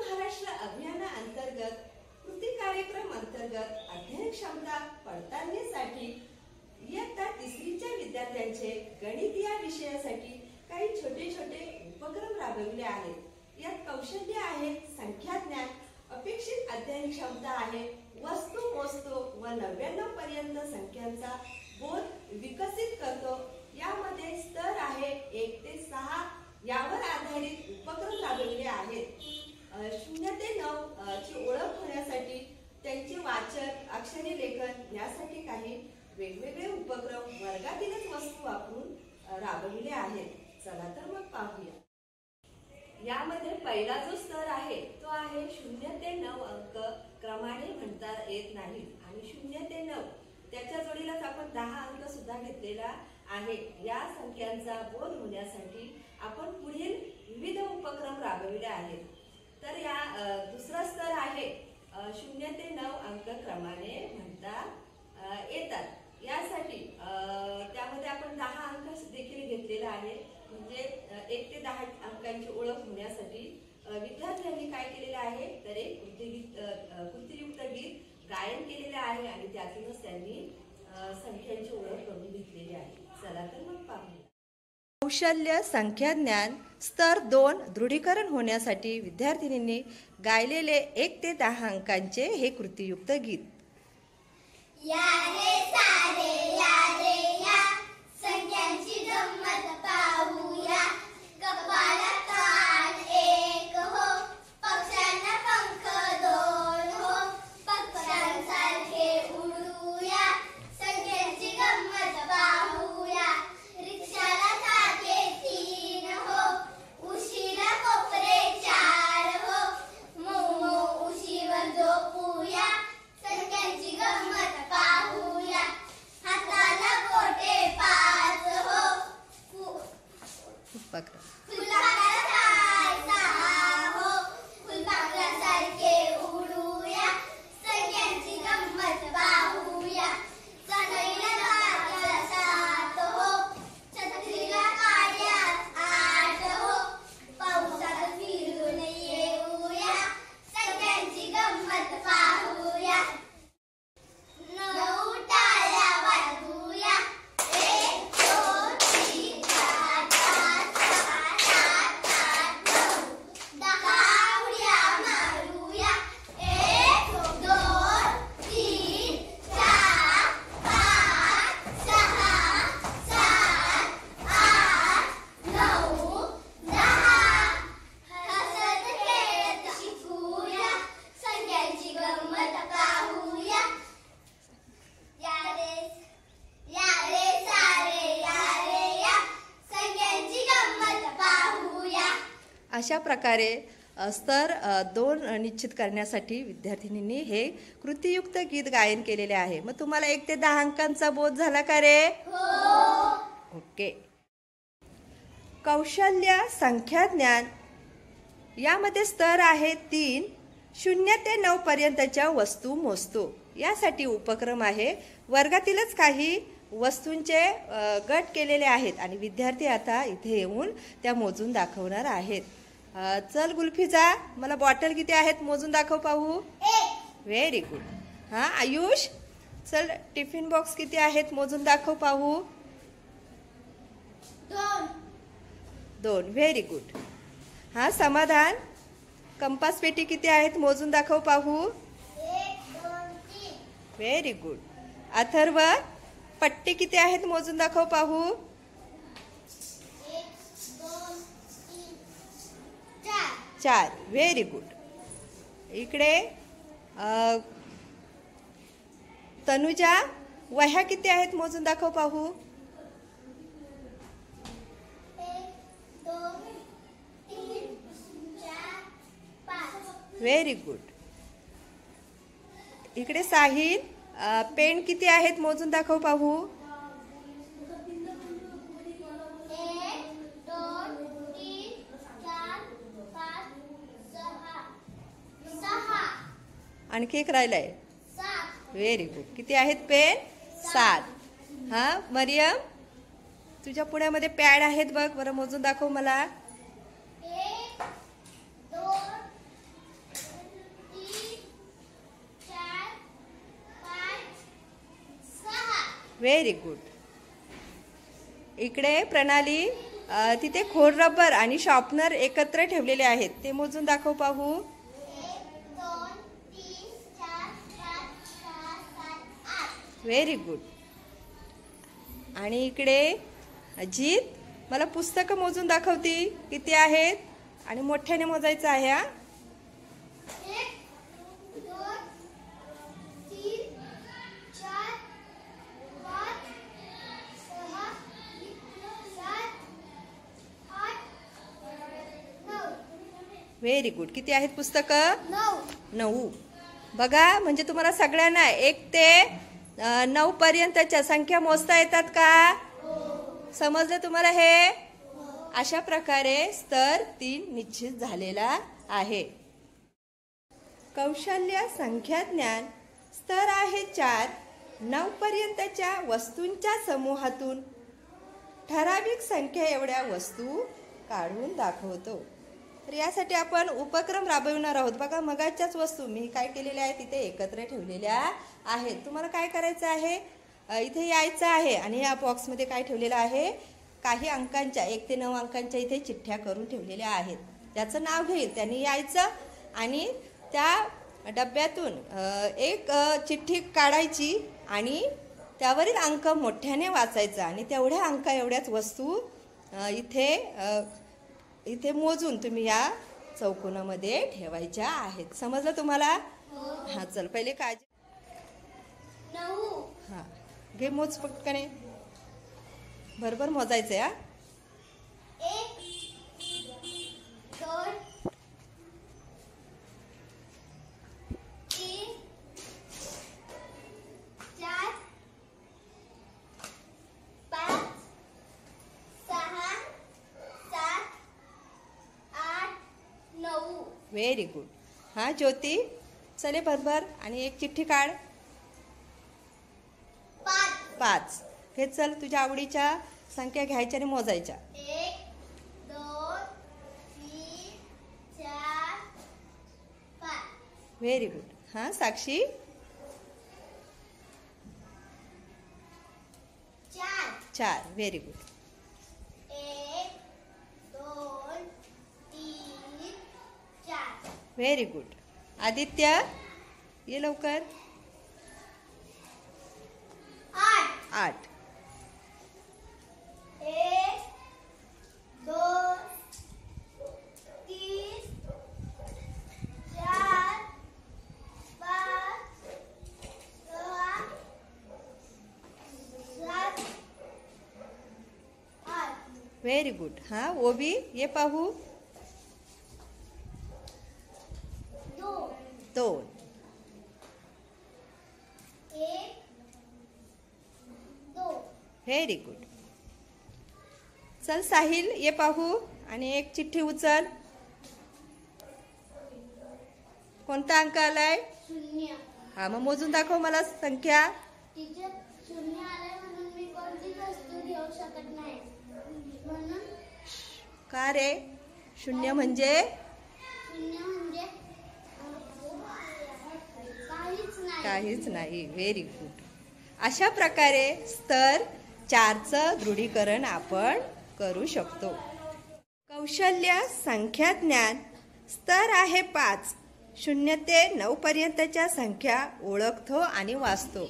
महाराष्ट्र अभियानाअंतर्गत कृती कार्यक्रम अंतर्गत अध्ययन क्षमता पडताळणीसाठी इयत्ता तिसरीच्या विद्यार्थ्यांचे गणित या विषयासाठी काही छोटे छोटे उपक्रम राबविले आहेत. यात कौशल्य आहे, संख्याज्ञान, अपेक्षित अध्ययन क्षमता आहे, वस्तू मोजतो व 99 पर्यंत संख्यांचा बोध विकसित करतो. यामध्ये स्तर आहे 1 ते 6 यावर आधारित उपक्रम राबविले आहेत. 0 ते 9 ची ओळख होण्यासाठी त्यांचे वाचन, अक्षरी लेखन यासाठी काही वेगवेगळे उपक्रम वर्गातीलच वस्तू वापरून राबविले आहेत. चला तर मग पाहूया. यामध्ये पहिला जो स्तर आहे तो आहे 0 ते 9 अंक क्रमाने म्हणता येत नाहीत आणि 0 ते 9 त्याच्या जोडीलाच आपण 10 अंक सुद्धा घेतलेला आहे. या संख्यांचा बोध होण्यासाठी आपण पुढील विविध उपक्रम राबविले आहेत. तर या दुसरा स्तर आहे 0 ते 9 अंक क्रमाने म्हणता येतात. यासाठी त्यामध्ये आपण 10 अंक देखील घेतलेला आहे. म्हणजे 1 ते 10 अंकांची ओळख होण्यासाठी विद्यार्थ्यांनी काय केलेलं आहे तर एक कृतीयुक्त गीत गायन केलेलं आहे आणि त्यातूनच त्यांनी संख्यांची ओळख करून घेतलेली आहे. चला तर मग पाहूया. कौशल्य संख्याज्ञान स्तर 2 दृढीकरण होण्यासाठी विद्यार्थिनींनी गायलेले 1 ते 10 अंकांचे हे कृतीयुक्त गीत. या रे सारे या रे या, संख्यांची गंमत पाहूया. कपाळात कान एक हो, पक्ष्यांना पंख 2 हो, पक्ष्यांसारखे उडूया. संख्यांची गंमत पाहूया. रिक्षाला चाके 3 हो, उशीला कोपरे 4 हो, मऊ मऊ उशीवर झोपूया. संख्यांची गंमत पाहूया. हाताला बोटे 5 हो, फुलपाखराला पाय 6 हो, फुलपाखरासारखे उडूया. संख्यांची गंमत पाहूया. चढईला वाट्याला 7 हो, छत्रीला काड्यात 8 हो, पावसात फिरून येऊया. संख्यांची गंमत पाहूया. 9 टाळ्या वाजवूया. 1 2 3 4 5 6 7 8 9 10 उड्या मारूया. 1 2 3 4 5 6 7 8 9 10 हसत खेळत शिकूया. संख्यांची गंमत पाहूया. या रे सारे या रे या, संख्यांची गंमत पाहूया. अशा प्रकारे स्तर 2 निश्चित करण्यासाठी विद्यार्थिनींनी हे कृतीयुक्त गीत गायन केलेले आहे. मग तुम्हाला 1 ते 10 अंकांचा बोध झाला का रे? हो. ओके. कौशल्य संख्याज्ञान यामध्ये स्तर आहे 3 0 ते 9 पर्यंतच्या वस्तू मोजतो. यासाठी उपक्रम आहे. वर्गातीलच काही वस्तूंचे गट केलेले आहेत आणि विद्यार्थी आता इथे येऊन त्या मोजून दाखवणार आहेत. चल गुल्फीजा, मला बॉटल किती आहेत मोजून दाखव पाहू. 1 व्हेरी गुड. हां आयुष, चल टिफिन बॉक्स किती आहेत मोजून दाखव पाहू. 2 व्हेरी गुड. हां समाधान, कंपास पेटी किती आहेत मोजून दाखव पाहू. 1 2 3 व्हेरी गुड. अथर्व, पट्टे किती आहेत मोजून दाखव पाहू. 1 2 3 4 4 व्हेरी गुड. इकडे तनुजा, वह्या किती आहेत मोजून दाखव पाहू. 1 2 3 4 5 व्हेरी गुड. इकडे साहिल, पेन किती आहेत मोजून दाखव पाहू. 1 2 3 4 5 6 आणखी एक राहिलाय. 7 व्हेरी गुड. किती आहेत पेन? 7. हां मरियम, तुझ्या पुण्यामध्ये पॅड आहेत बघ, बरं मोजून दाखव मला. 1 2 व्हेरी गुड. इकडे प्रणाली तिथे खोड रबर आणि शॉर्पनर एकत्र ठेवलेले आहेत, ते मोजून दाखव पाहू. 1 2 3 4 5 6 7 8. Very good. आणि इकडे अजित मला पुस्तकं मोजून दाखवती किती आहेत आणि मोठ्याने मोजायचं आहे. हा 1 2 3 4 5 6 7 8 9. Very good. किती आहेत पुस्तकं? 9. 9. बघा, म्हणजे तुम्हाला सगळ्यांना 1 ते 9 पर्यंतच्या संख्या मोजता येतात का? समजलं तुम्हाला हे? अशा प्रकारे स्तर 3 निश्चित झालेला आहे. कौशल्य संख्याज्ञान स्तर आहे 4. 9 पर्यंतच्या वस्तूंच्या समूहातून ठराविक संख्या एवढ्या वस्तू काढून दाखवतो. तर यासाठी आपण उपक्रम राबविणार आहोत. बघा, मगाच्याच वस्तू मी काय केलेल्या आहेत तिथे एकत्र ठेवलेल्या आहेत. तुम्हाला काय करायचं आहे, इथे यायचं आहे आणि या बॉक्समध्ये काय ठेवलेलं आहे, काही अंकांच्या 1 ते 9 अंकांच्या इथे चिठ्ठ्या करून ठेवलेल्या आहेत. ज्याचं नाव घेईल त्यांनी यायचं आणि त्या डब्यातून एक चिठ्ठी काढायची आणि त्यावरील अंक मोठ्याने वाचायचा आणि तेवढ्या अंका एवढ्याच वस्तू इथे मोजून तुम्ही या चौकोनामध्ये ठेवायच्या आहेत. समजलं तुम्हाला? हा, चल पहिले काळजी. 9. हा, घे मोज पटकने, बरोबर मोजायचं. या 1 2 3 4 5 6 7 8 9. Very good. हा ज्योती, चले बरोबर आणि एक चिठ्ठी काढ. 5. हे चल, तुझ्या आवडीच्या संख्या घ्यायच्या आणि मोजायच्या. 1 2 3 4 5. Very good. हा साक्षी, 4. Very good. 1 2 3 4. Very good. Aditya, ये लवकर. 8. 1 2 3 4 5 6 7 8. Very good. हा ओबी, ये पाहू. 2. 1 2. Very good. चल साहिल, ये पाहू आणि एक चिठ्ठी उचल. कोणता अंक आलाय? 0. हा, मग मोजून दाखव मला संख्या. टीचर, 0 आलाय म्हणून मी कोणतीच वस्तू घेऊ शकत नाही. म्हणून का रे? 0 म्हणजे 0 म्हणजे काहीच नाही. Very good. अशा प्रकारे स्तर 4चं दृढीकरण आपण करू शकतो. कौशल्य संख्याज्ञान स्तर आहे 5. 0 ते 9 पर्यंतच्या संख्या ओळखतो आणि वाचतो.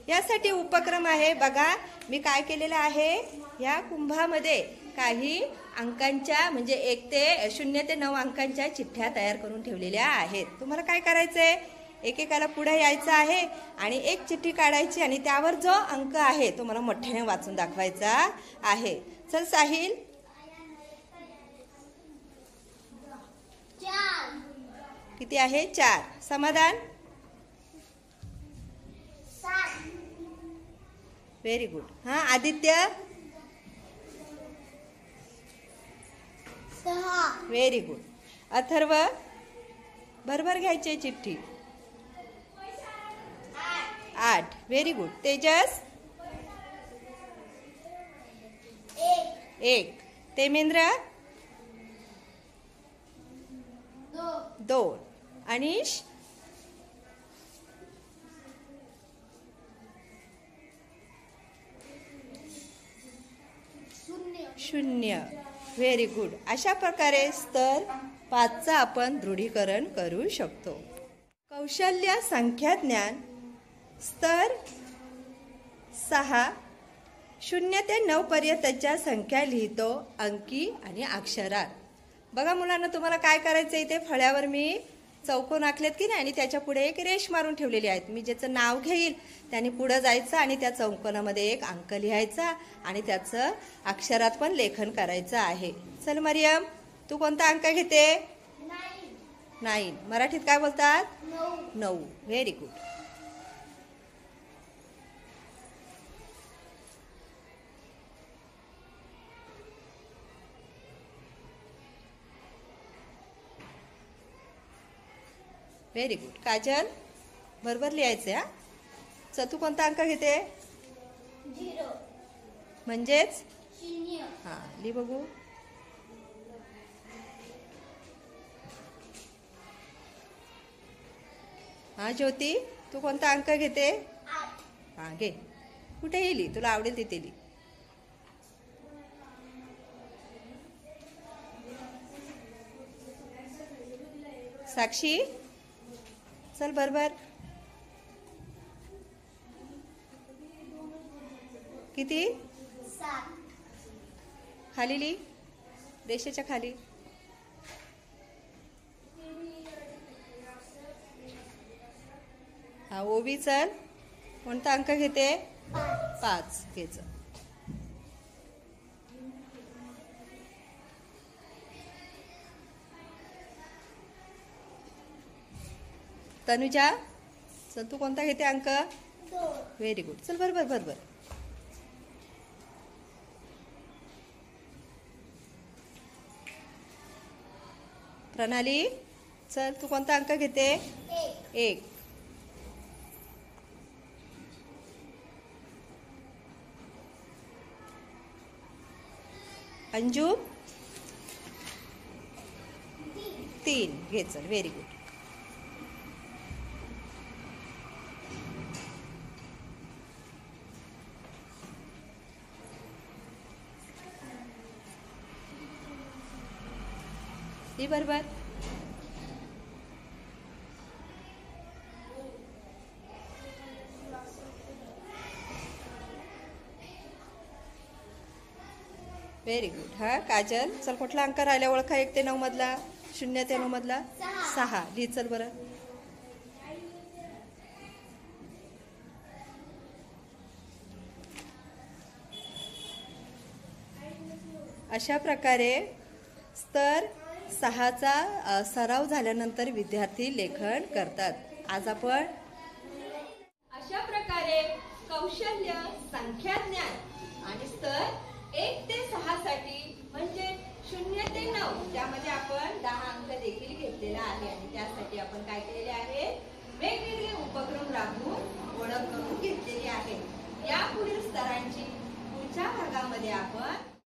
यासाठी उपक्रम आहे. बघा, मी काय केलेलं आहे, या कुंभामध्ये काही अंकांच्या म्हणजे 1 ते 0 ते 9 अंकांच्या चिठ्ठ्या तयार करून ठेवलेल्या आहेत. तुम्हाला काय करायचंय, एकेकाला पुढे यायचं आहे आणि एक चिठ्ठी काढायची आणि त्यावर जो अंक आहे तो मला मोठ्याने वाचून दाखवायचा आहे. चल साहिल. 4. किती आहे? 4. समाधान. 7. Very good. हा आदित्य. 6. Very good. अथर्व, बरोबर घ्यायची चिठ्ठी. 8. Very good. Tejas. 1. Temendra. 2. Anish. 1. 0. Very good. अशा प्रकारे स्तर 5चा आपण दृढीकरण करू शकतो. कौशल्य संख्याज्ञान स्तर 6 0 ते 9 पर्यंतच्या संख्या लिहितो अंकी आणि अक्षरात. बघा मुलांना, तुम्हाला काय करायचं, इथे फळ्यावर मी चौकोन आखलेत की नाही आणि त्याच्या पुढे एक रेष मारून ठेवलेली आहेत. मी ज्याचं नाव घेईल त्याने पुढे जायचं आणि त्या चौकोनामध्ये एक अंक लिहायचा आणि त्याचं अक्षरात पण लेखन करायचं आहे. चल मरियम, तू कोणता अंक घेते? 9. मराठीत काय बोलतात? 9. Very good. Very good. Kajal, बरोबर लिहायचं. हा, चल तू कोणता अंक घेते? 0. म्हणजेच 0. हा, लिह बघू. हा ज्योती, तू कोणता अंक घेते? 8. हा घे. कुठे लिही, तुला आवडेल तिथे लिही. साक्षी, चल बरोबर. किती? 7. खाली लिही, रेषेच्या खाली. हा ओबी, चल कोणता अंक घेते? 5 घ्यायचं. तनुजा, चल तू कोणता घेते अंक? 2. Very good. चल बरोबर बरोबर. प्रणाली, चल तू कोणता अंक घेते? 1. अंजू, 3 घे. चल व्हेरी गुड. ही बरोबर. Very good. हा काजल, चल कुठला अंक राहिला ओळखा? 1 ते 9 मधला. 0 ते 9 मधला 6 लिह. चल बरं. अशा प्रकारे स्तर 6चा सराव झाल्यानंतर विद्यार्थी लेखन करतात. आज आपण अशा प्रकारे कौशल्य संख्याज्ञान आणि स्तर 1 ते 6 साठी म्हणजे 0 ते 9 त्यामध्ये आपण 10 अंक देखील घेतलेला आहे आणि त्यासाठी आपण काय केलेले आहे? वेगवेगळे उपक्रम राबवून ओळख करून घेतलेली आहे. या पुढील स्तरांची पुढच्या भागामध्ये आपण